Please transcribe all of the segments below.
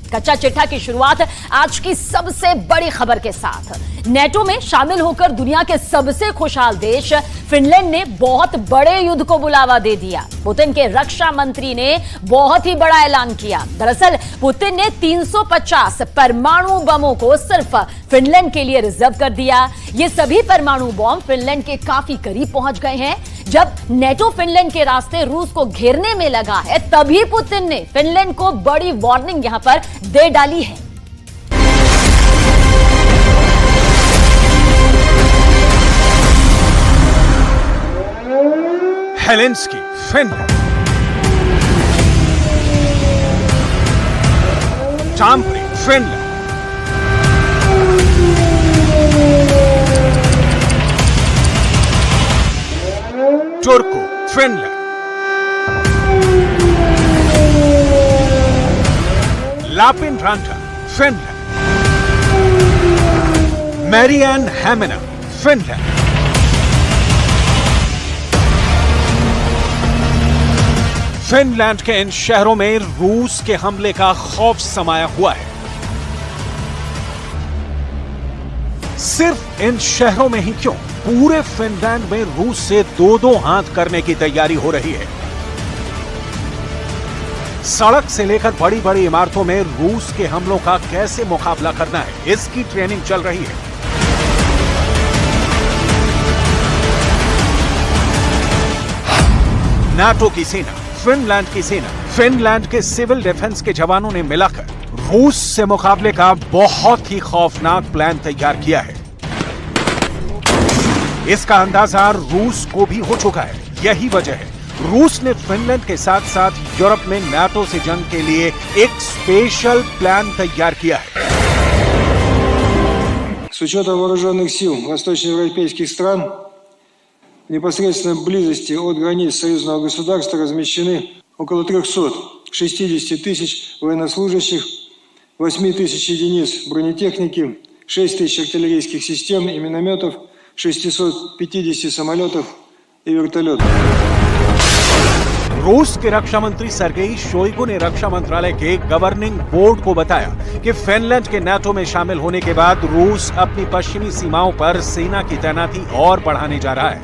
कच्चा चिट्ठा की शुरुआत आज की सबसे बड़ी खबर के साथ। नेटो में शामिल होकर दुनिया के सबसे खुशहाल देश फिनलैंड ने बहुत बड़े युद्ध को बुलावा दे दिया। पुतिन के रक्षा मंत्री ने बहुत ही बड़ा ऐलान किया। दरअसल पुतिन ने 350 परमाणु बमों को सिर्फ फिनलैंड के लिए रिजर्व कर दिया। ये सभी परमाणु बम फिनलैंड के काफी करीब पहुंच गए हैं। जब नेटो फिनलैंड के रास्ते रूस को घेरने में लगा है, तभी पुतिन ने फिनलैंड को बड़ी वार्निंग यहां पर दे डाली है। Helsinki, Finland. Tampere, Finland. Turku, Finland. Lappeenranta, Finland. Mariehamn, Finland. Finland के इन शहरों में रूस के हमले का खौफ समाया हुआ है। सिर्फ इन शहरों में ही क्यों, पूरे फिनलैंड में रूस से दो हाथ करने की तैयारी हो रही है। सड़क से लेकर बड़ी बड़ी इमारतों में रूस के हमलों का कैसे मुकाबला करना है, इसकी ट्रेनिंग चल रही है। नाटो की सेना, फिनलैंड की सेना, फिनलैंड के सिविल डिफेंस के जवानों ने मिलाकर रूस से मुकाबले का बहुत ही खौफनाक प्लान तैयार किया है। इसका अंदाजा रूस को भी हो चुका है। यही वजह है रूस ने फिनलैंड के साथ साथ यूरोप में नाटो से जंग के लिए एक स्पेशल प्लान तैयार किया है। С учетом вооруженных сил восточноевропейских стран в непосредственной близости от границ союзного государства размещены около 360 тысяч военнослужащих, 8 тысяч единиц бронетехники, 6 тысяч артиллерийских систем и минометов, 650 самолетов и вертолетов. रूस के रक्षा मंत्री सर्गेई शोइगु ने रक्षा मंत्रालय के गवर्निंग बोर्ड को बताया कि फिनलैंड के नाटो में शामिल होने के बाद रूस अपनी पश्चिमी सीमाओं पर सेना की तैनाती और बढ़ाने जा रहा है।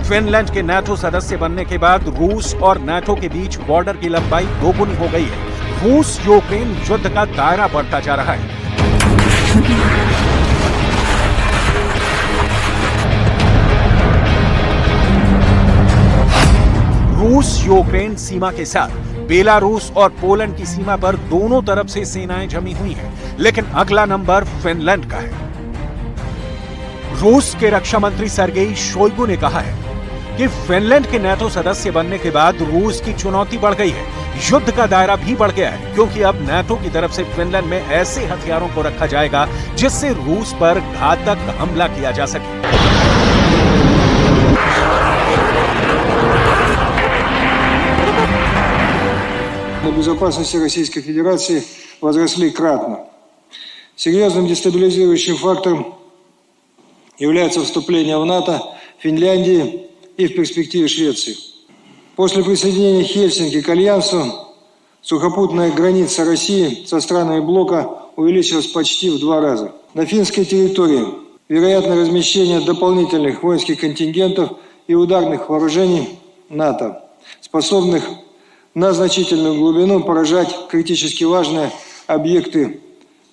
फिनलैंड के नाटो सदस्य बनने के बाद रूस और नाटो के बीच बॉर्डर की लंबाई दोगुनी हो गई है। रूस यूक्रेन युद्ध का दायरा बढ़ता जा रहा है। रूस यूक्रेन सीमा के साथ बेलारूस और पोलैंड की सीमा पर दोनों तरफ से सेनाएं जमी हुई हैं, लेकिन अगला नंबर फिनलैंड का है। रूस के रक्षा मंत्री सर्गेई शोइगु ने कहा है कि फिनलैंड के नाटो सदस्य बनने के बाद रूस की चुनौती बढ़ गई है। युद्ध का दायरा भी बढ़ गया है, क्योंकि अब नाटो की तरफ से फिनलैंड में ऐसे हथियारों को रखा जाएगा जिससे रूस पर घातक हमला किया जा सके। Безопасности Российской Федерации возросли кратно. Серьезным дестабилизирующим фактором является вступление в НАТО Финляндии и в перспективе Швеции. После присоединения Хельсинки к Альянсу сухопутная граница России со странами блока увеличилась почти в 2 раза. На финской территории вероятно размещение дополнительных воинских контингентов и ударных вооружений НАТО, способных на значительную глубину поражать критически важные объекты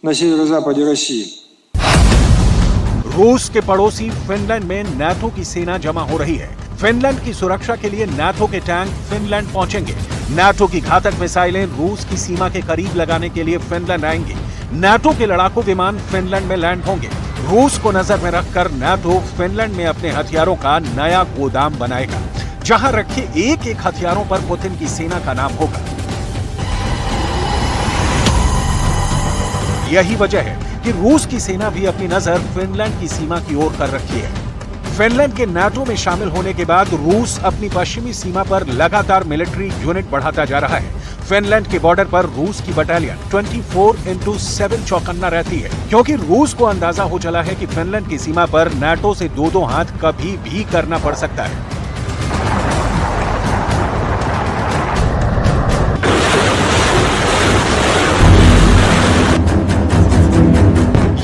на северо-западе России. रूस के पड़ोसी फिनलैंड में नाटो की सेना जमा हो रही है। फिनलैंड की सुरक्षा के लिए नाटो के टैंक फिनलैंड पहुंचेंगे। नाटो की घातक मिसाइलें रूस की सीमा के करीब लगाने के लिए फिनलैंड आएंगी। नाटो के लड़ाकू विमान फिनलैंड में लैंड होंगे। रूस को नजर में रखकर नाटो फिनलैंड में अपने हथियारों का नया गोदाम बनाएगा, जहां रखे एक हथियारों पर पुतिन की सेना का नाम होगा। यही वजह है कि रूस की सेना भी अपनी नजर फिनलैंड की सीमा की ओर कर रखी है। फिनलैंड के नाटो में शामिल होने के बाद रूस अपनी पश्चिमी सीमा पर लगातार मिलिट्री यूनिट बढ़ाता जा रहा है। फिनलैंड के बॉर्डर पर रूस की बटालियन 24/7 चौकन्ना रहती है, क्योंकि रूस को अंदाजा हो चला है कि फिनलैंड की सीमा पर नाटो से दो हाथ कभी भी करना पड़ सकता है।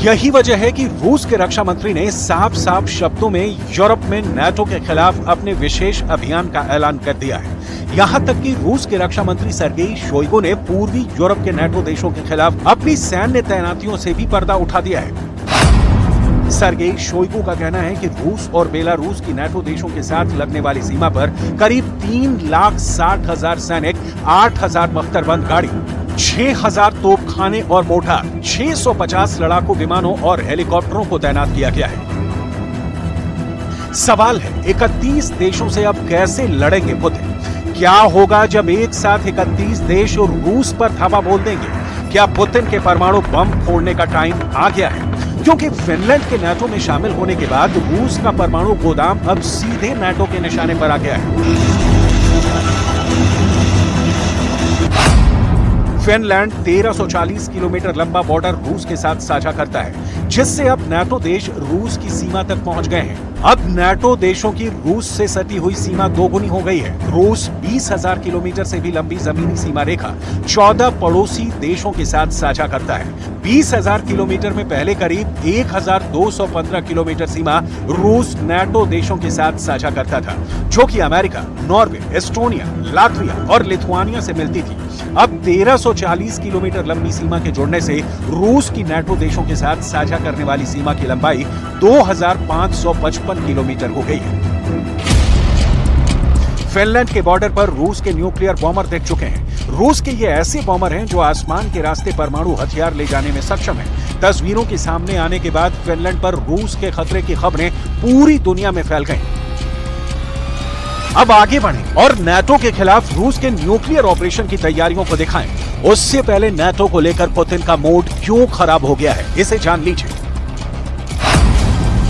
यही वजह है कि रूस के रक्षा मंत्री ने साफ साफ शब्दों में यूरोप में नाटो के खिलाफ अपने विशेष अभियान का ऐलान कर दिया है। यहां तक कि रूस के रक्षा मंत्री सर्गेई शोइगु ने पूर्वी यूरोप के नाटो देशों के खिलाफ अपनी सैन्य तैनातियों से भी पर्दा उठा दिया है। सर्गेई शोइगु का कहना है कि रूस और बेलारूस की नाटो देशों के साथ लगने वाली सीमा पर करीब 3,60,000 सैनिक, 8,000 बख्तरबंद गाड़ी, 6,000 तोपखाने और मोर्टार, 650 लड़ाकू विमानों और हेलीकॉप्टरों को तैनात किया गया है। सवाल है 31 देशों से अब कैसे लड़ेंगे पुतिन? क्या होगा जब एक साथ 31 देश और रूस पर धावा बोल देंगे? क्या पुतिन के परमाणु बम फोड़ने का टाइम आ गया है? क्योंकि फिनलैंड के नाटो में शामिल होने के बाद रूस का परमाणु गोदाम अब सीधे नाटो के निशाने पर आ गया है। फिनलैंड 1340 किलोमीटर लंबा बॉर्डर रूस के साथ साझा करता है, जिससे अब नाटो देश रूस की सीमा तक पहुंच गए हैं। अब नाटो देशों की रूस से सटी हुई सीमा दोगुनी हो गई है। रूस 20,000 किलोमीटर से भी लंबी जमीनी सीमा रेखा 14 पड़ोसी देशों के साथ साझा करता है। 20,000 किलोमीटर में पहले करीब 1,215 किलोमीटर सीमा रूस नाटो देशों के साथ साझा करता था, जो कि अमेरिका, नॉर्वे, एस्टोनिया, लातविया और लिथुआनिया से मिलती थी। अब 1340 किलोमीटर लंबी सीमा के जुड़ने से रूस की नाटो देशों के साथ साझा करने वाली सीमा की लंबाई 2,555 किलोमीटर हो गई है। फिनलैंड के बॉर्डर पर रूस के न्यूक्लियर बॉम्बर दिख चुके हैं। रूस के ये ऐसे बॉम्बर हैं जो आसमान के रास्ते परमाणु हथियार ले जाने में सक्षम हैं। तस्वीरों के सामने आने के बाद फिनलैंड पर रूस के खतरे की खबरें पूरी दुनिया में फैल गईं। अब आगे बढ़ें और नाटो के खिलाफ रूस के न्यूक्लियर ऑपरेशन की तैयारियों को दिखाएं। उससे पहले नाटो को लेकर पुतिन का मूड क्यों खराब हो गया है, इसे जान लीजिए।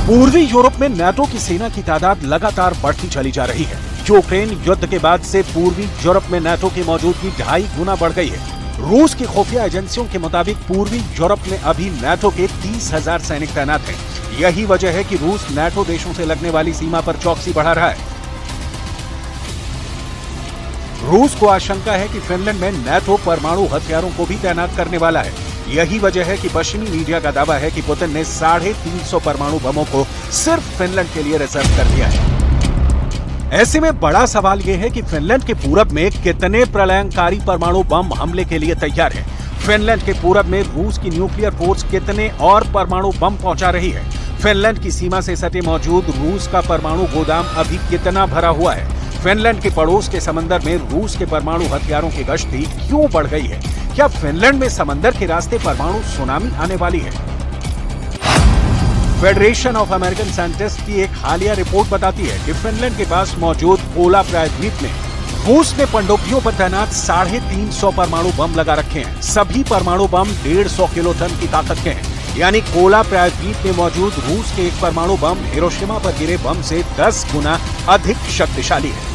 पूर्वी यूरोप में नाटो की सेना की तादाद लगातार बढ़ती चली जा रही है। यूक्रेन युद्ध के बाद से पूर्वी यूरोप में नाटो की मौजूदगी 2.5 गुना बढ़ गई है। रूस की खुफिया एजेंसियों के मुताबिक पूर्वी यूरोप में अभी नाटो के 30,000 सैनिक तैनात हैं। यही वजह है कि रूस नाटो देशों से लगने वाली सीमा पर चौकसी बढ़ा रहा है। रूस को आशंका है कि फिनलैंड में नाटो परमाणु हथियारों को भी तैनात करने वाला है। यही वजह है कि पश्चिमी मीडिया का दावा है कि पुतिन ने 350 परमाणु बमों को सिर्फ फिनलैंड के लिए रिजर्व कर दिया है। ऐसे में बड़ा सवाल यह है कि फिनलैंड के पूरब में कितने प्रलयंकारी परमाणु बम हमले के लिए तैयार है। फिनलैंड के पूरब में रूस की न्यूक्लियर फोर्स कितने और परमाणु बम पहुंचा रही है। फिनलैंड की सीमा से सटे मौजूद रूस का परमाणु गोदाम अभी कितना भरा हुआ है। फिनलैंड के पड़ोस के समंदर में रूस के परमाणु हथियारों की गश्ती क्यों बढ़ गई है? क्या फिनलैंड में समंदर के रास्ते परमाणु सुनामी आने वाली है? फेडरेशन ऑफ अमेरिकन साइंटिस्ट की एक हालिया रिपोर्ट बताती है कि फिनलैंड के पास मौजूद कोला प्रायद्वीप में रूस ने पनडुब्बियों पर तैनात 350 परमाणु बम लगा रखे हैं। सभी परमाणु बम 150 किलोटन की ताकत के हैं। यानी कोला प्रायद्वीप में मौजूद रूस के एक परमाणु बम हिरोशिमा पर गिरे बम से 10 गुना अधिक शक्तिशाली है।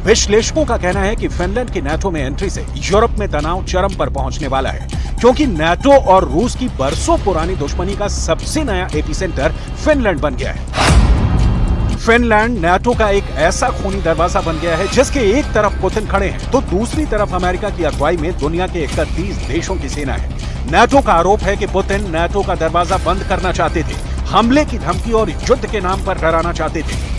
विश्लेषकों का कहना है कि फिनलैंड की नाटो में एंट्री से यूरोप में तनाव चरम पर पहुंचने वाला है, क्योंकि नाटो और रूस की बरसों पुरानी दुश्मनी का सबसे नया एपिसेंटर फिनलैंड बन गया है। फिनलैंड नाटो का एक ऐसा खूनी दरवाजा बन गया है जिसके एक तरफ पुतिन खड़े हैं तो दूसरी तरफ अमेरिका की अगुवाई में दुनिया के 31 देशों की सेना है। नाटो का आरोप है कि पुतिन नाटो का दरवाजा बंद करना चाहते थे, हमले की धमकी और युद्ध के नाम पर डराना चाहते थे।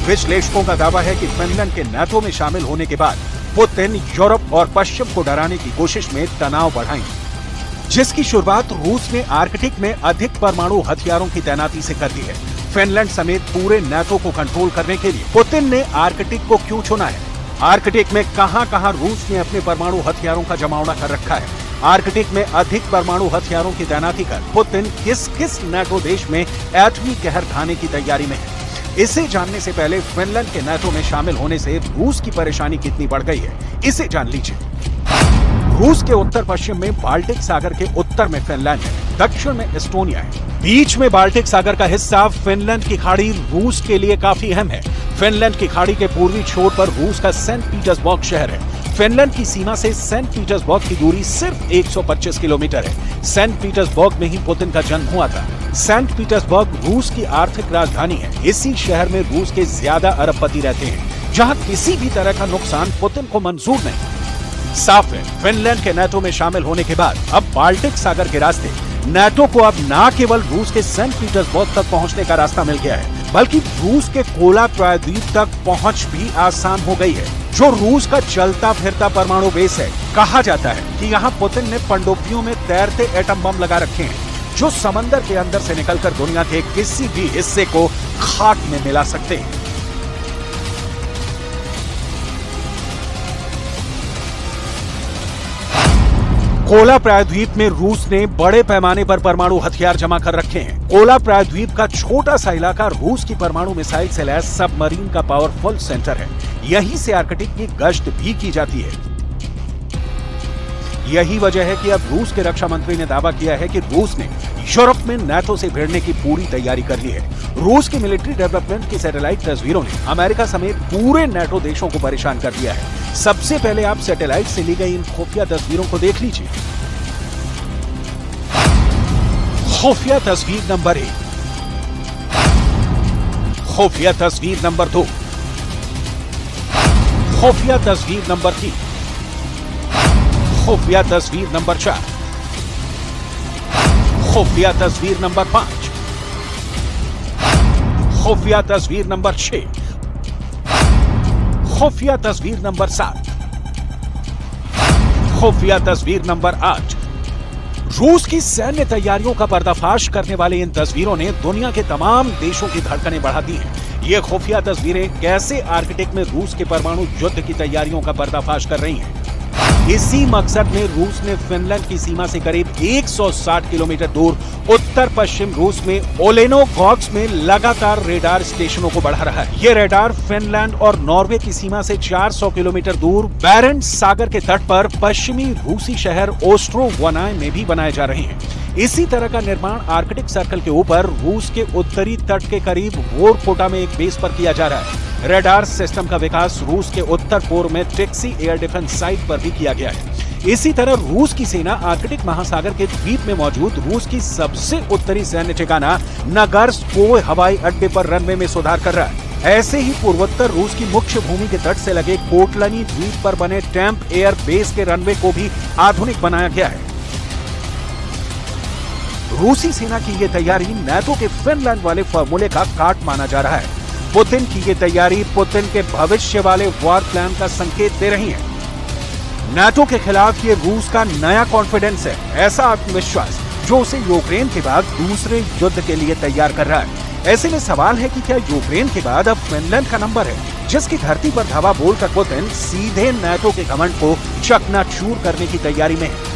विश्लेषकों का दावा है कि फिनलैंड के नाटो में शामिल होने के बाद पुतिन यूरोप और पश्चिम को डराने की कोशिश में तनाव बढ़ाएंगे, जिसकी शुरुआत रूस ने आर्कटिक में अधिक परमाणु हथियारों की तैनाती से कर दी है। फिनलैंड समेत पूरे नाटो को कंट्रोल करने के लिए पुतिन ने आर्कटिक को क्यों चुना है? आर्कटिक में कहां-कहां रूस ने अपने परमाणु हथियारों का जमावड़ा कर रखा है? आर्कटिक में अधिक परमाणु हथियारों की तैनाती कर पुतिन किस नाटो देश में एटमी कहर ढाने की तैयारी में है? इसे जानने से पहले फिनलैंड के नाटो में शामिल होने से रूस की परेशानी कितनी बढ़ गई है, इसे जान लीजिए। रूस के उत्तर पश्चिम में बाल्टिक सागर के उत्तर में फिनलैंड है, दक्षिण में एस्टोनिया है। बीच में बाल्टिक सागर का हिस्सा फिनलैंड की खाड़ी रूस के लिए काफी अहम है। फिनलैंड की खाड़ी के पूर्वी छोर पर रूस का सेंट पीटर्सबर्ग शहर है। फिनलैंड की सीमा से सेंट पीटर्सबर्ग की दूरी सिर्फ 125 किलोमीटर है। सेंट पीटर्सबर्ग में ही पुतिन का जन्म हुआ था। सेंट पीटर्सबर्ग रूस की आर्थिक राजधानी है। इसी शहर में रूस के ज्यादा अरबपति रहते हैं, जहां किसी भी तरह का नुकसान पुतिन को मंजूर नहीं। साफ है, फिनलैंड के नाटो में शामिल होने के बाद अब बाल्टिक सागर के रास्ते नाटो को अब न केवल रूस के सेंट पीटर्सबर्ग तक पहुंचने का रास्ता मिल गया है, बल्कि रूस के कोला प्रायद्वीप तक पहुंच भी आसान हो गई है, जो रूस का चलता फिरता परमाणु बेस है। कहा जाता है कि यहाँ पुतिन ने पनडुब्बियों में तैरते एटम बम लगा रखे हैं, जो समंदर के अंदर से निकलकर दुनिया के किसी भी हिस्से को खाक में मिला सकते हैं। कोला प्रायद्वीप में रूस ने बड़े पैमाने पर परमाणु हथियार जमा कर रखे हैं। कोला प्रायद्वीप का छोटा सा इलाका रूस की परमाणु मिसाइल से लैस सबमरीन का पावरफुल सेंटर है। यहीं से आर्कटिक की गश्त भी की जाती है। यही वजह है कि अब रूस के रक्षा मंत्री ने दावा किया है कि रूस ने यूरोप में नाटो से भिड़ने की पूरी तैयारी कर ली है। रूस की मिलिट्री डेवलपमेंट की सैटेलाइट तस्वीरों ने अमेरिका समेत पूरे नाटो देशों को परेशान कर दिया है। सबसे पहले आप सैटेलाइट से ली गई इन खुफिया तस्वीरों को देख लीजिए। खुफिया तस्वीर नंबर 1, खुफिया तस्वीर नंबर 2, खुफिया तस्वीर नंबर 3, खुफिया तस्वीर नंबर 4, खुफिया तस्वीर नंबर 5, खुफिया तस्वीर नंबर 6, खुफिया तस्वीर नंबर 7, खुफिया तस्वीर नंबर 8। रूस की सैन्य तैयारियों का पर्दाफाश करने वाली इन तस्वीरों ने दुनिया के तमाम देशों की धड़कनें बढ़ा दी हैं। ये खुफिया तस्वीरें कैसे आर्कटिक में रूस के परमाणु युद्ध की तैयारियों का पर्दाफाश कर रही हैं। इसी मकसद में रूस ने फिनलैंड की सीमा से करीब 160 किलोमीटर दूर उत्तर पश्चिम रूस में ओलेनोगॉर्स्क में लगातार रेडार स्टेशनों को बढ़ा रहा है। ये रेडार फिनलैंड और नॉर्वे की सीमा से 400 किलोमीटर दूर बैरेंट्स सागर के तट पर पश्चिमी रूसी शहर ओस्ट्रोवनाय में भी बनाए जा रहे हैं। इसी तरह का निर्माण आर्कटिक सर्कल के ऊपर रूस के उत्तरी तट के करीब वोरकोटा में एक बेस पर किया जा रहा है। रेडार सिस्टम का विकास रूस के उत्तर पूर्व में टेक्सी एयर डिफेंस साइट पर भी किया गया है। इसी तरह रूस की सेना आर्कटिक महासागर के द्वीप में मौजूद रूस की सबसे उत्तरी सैन्य ठिकाना नगर्स्को हवाई अड्डे पर रनवे में सुधार कर रहा है। ऐसे ही पूर्वोत्तर रूस की मुख्य भूमि के तट से लगे कोटलनी द्वीप पर बने टैंप एयर बेस के रनवे को भी आधुनिक बनाया गया है। रूसी सेना की यह तैयारी नाटो के फिनलैंड वाले फॉर्मूले का काट माना जा रहा है। पुतिन की ये तैयारी पुतिन के भविष्य वाले वॉर प्लान का संकेत दे रही है। नाटो के खिलाफ ये रूस का नया कॉन्फिडेंस है, ऐसा आत्मविश्वास जो उसे यूक्रेन के बाद दूसरे युद्ध के लिए तैयार कर रहा है। ऐसे में सवाल है कि क्या यूक्रेन के बाद अब फिनलैंड का नंबर है, जिसकी धरती पर धावा बोलकर पुतिन सीधे नाटो के घमंड को चकनाचूर करने की तैयारी में है।